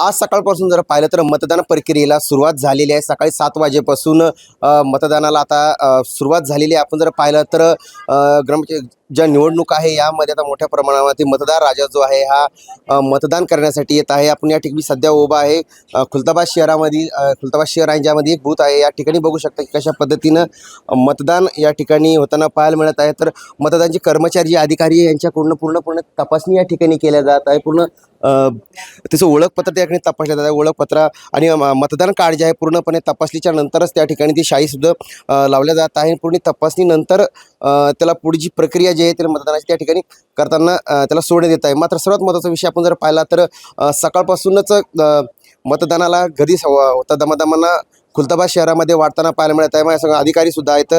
आज सकाळपासून जर पाहिलं तर मतदान प्रक्रियेला सुरुवात झालेली आहे। सकाळी 7 वाजेपासून मतदानाला आता सुरुवात झालेली आहे। आपण जर पाहिलं तर ज्या निवडणूक आहे यामध्ये आता मोठ्या प्रमाणावरती मतदार राजा जो आहे हा मतदान करण्यासाठी येत आहे। आपण या ठिकाणी सध्या उभा आहे खुलताबाद शहरामध्ये। खुलताबाद शहर आहे ज्यामध्ये एक बूथ आहे। या ठिकाणी बघू शकता की कशा पद्धतीनं मतदान या ठिकाणी होताना पाहायला मिळत आहे। तर मतदानचे कर्मचारी जे अधिकारी आहे यांच्याकडून पूर्णपणे तपासणी या ठिकाणी केल्या जात आहे। पूर्ण त्याचं ओळखपत्र त्या ठिकाणी तपासलं जात आहे। ओळखपत्र आणि मतदान कार्ड जे आहे पूर्णपणे तपासणीच्या नंतरच त्या ठिकाणी ती शाईसुद्धा लावल्या जात आहे। पूर्ण तपासणीनंतर त्याला पुढची प्रक्रिया जी आहे त्याला मतदानाची त्या ठिकाणी करताना त्याला सोडण्यात येत आहे। मात्र सर्वात महत्त्वाचा विषय आपण जर पाहिला तर सकाळपासूनच मतदानाला गर्दी होता दमादमानं खुलताबाद शहरामध्ये वाढताना पाहायला मिळत आहे। सगळं अधिकारीसुद्धा आहेत।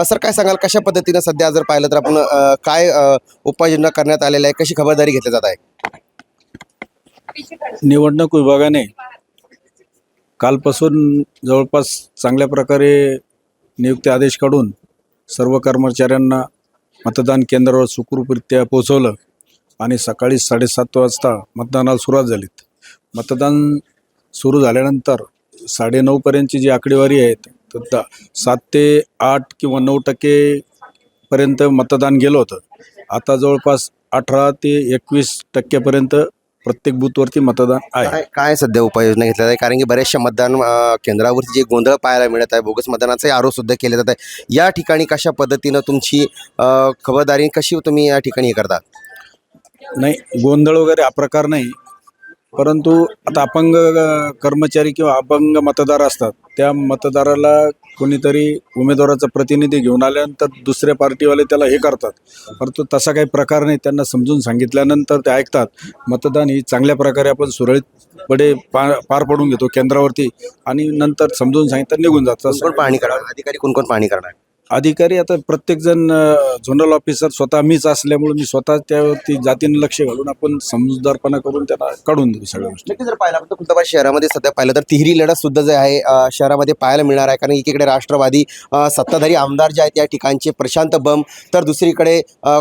सर काय सांगाल कशा पद्धतीनं सध्या जर पाहिलं तर आपण काय उपाययोजना करण्यात आलेल्या आहे, कशी खबरदारी घेतली जात आहे? निवडणूक विभागाने कालपासून जवळपास चांगल्या प्रकारे नियुक्ती आदेश काढून सर्व कर्मचाऱ्यांना मतदान केंद्रावर सुखरूपरित्या पोहोचवलं आणि सकाळी 7:30 वाजता मतदानाला सुरुवात झाली। मतदान सुरू झाल्यानंतर 9:30 पर्यंतची जी आकडेवारी आहे तर 7 ते 8 किंवा 9% पर्यंत मतदान गेलं होतं। आता जवळपास 18 ते 21% पर्यंत प्रत्येक बूथवरती मतदान आहे। काय सध्या उपाययोजना घेतल्या आहे? कारण की बऱ्याचशा मतदान केंद्रावरती जे गोंधळ पाहायला मिळत आहे, बोगस मतदानाचे आरोप सुद्धा केले जात आहे। या ठिकाणी कशा पद्धतीनं तुमची खबरदारी कशी तुम्ही या ठिकाणी हे करता? नाही, गोंधळ वगैरे हा प्रकार नाही, परंतु आता अपंग कर्मचारी किंवा अपंग मतदार असतात त्या मतदाराला कोणीतरी उमेदवाराचा प्रतिनिधी घेऊन आल्यानंतर दुसऱ्या पार्टीवाले त्याला हे करतात, परंतु तसा काही प्रकार नाही। त्यांना समजून सांगितल्यानंतर ते ऐकतात। मतदान ही चांगल्या प्रकारे आपण सुरळीतपणे पार पडून घेतो केंद्रावरती आणि नंतर समजून सांगितलं निघून जातं। कोण पाहणी करणार? अधिकारी कोण पाहणी करणार? अधिकारी आता प्रत्येकजण झोनल ऑफिसर स्वतः मीच असल्यामुळे मी स्वतः त्यावरती जातीनं लक्ष घालून आपण समजूतदारपणा करून त्यांना काढून देऊ सगळ्या गोष्टी। नक्की जर पाहिलं तर खुलताबाद शहरामध्ये सध्या पाहिलं तर तिहेरी लढत सुद्धा जे आहे शहरामध्ये पाहायला मिळणार आहे। कारण एकीकडे राष्ट्रवादी सत्ताधारी आमदार जे आहेत या ठिकाणचे प्रशांत बंब, तर दुसरीकडे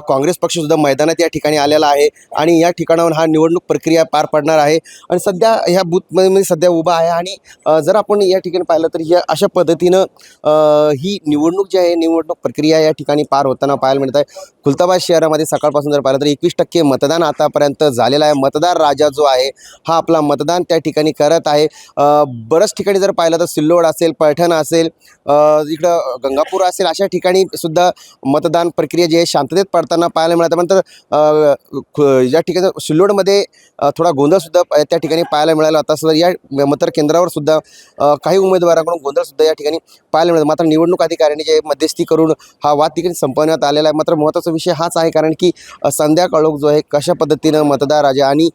काँग्रेस पक्ष सुद्धा मैदानात या ठिकाणी आलेला आहे आणि या ठिकाणावर हा निवडणूक प्रक्रिया पार पडणार आहे आणि सध्या ह्या बूथमध्ये सध्या उभा आहे। आणि जर आपण या ठिकाणी पाहिलं तर या अशा पद्धतीनं ही निवडणूक जी आहे निवडणूक प्रक्रिया या ठिकाणी पार होताना पाहायला मिळत आहे। खुलताबाद शहरामध्ये सकाळपासून जर पाहिलं तर 21% मतदान आतापर्यंत झालेलं आहे। मतदार राजा जो आहे हा आपला मतदान त्या ठिकाणी करत आहे। बऱ्याच ठिकाणी जर पाहिलं तर सिल्लोड असेल, पैठण असेल, इकडं गंगापूर असेल, अशा ठिकाणी सुद्धा मतदान प्रक्रिया जी आहे शांततेत पडताना पाहायला मिळत आहे। नंतर या ठिकाणी सिल्लोडमध्ये थोडा गोंधळसुद्धा त्या ठिकाणी पाहायला मिळाला होता। तर या मतदार केंद्रावर सुद्धा काही उमेदवारांकडून गोंधळसुद्धा या ठिकाणी पाहायला मिळतो। मात्र निवडणूक अधिकाऱ्यांनी जे मध्यस्थी करून हा वाद ठिकाणी संपवण्यात आलेला आहे। मात्र महत्त्वाचा विषय हाच आहे कारण की संध्याकाळ जो आहे कशा पद्धतीनं मतदार राजा आणि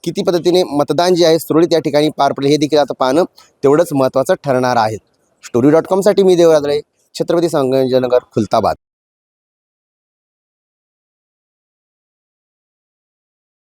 किती पद्धतीने मतदान जे आहे सुरळीत या ठिकाणी पार पडेल हे देखील आता पाहणं तेवढंच महत्त्वाचं ठरणार आहे। story.com साठी मी देवराज, छत्रपती संभाजीनगर, खुलताबाद।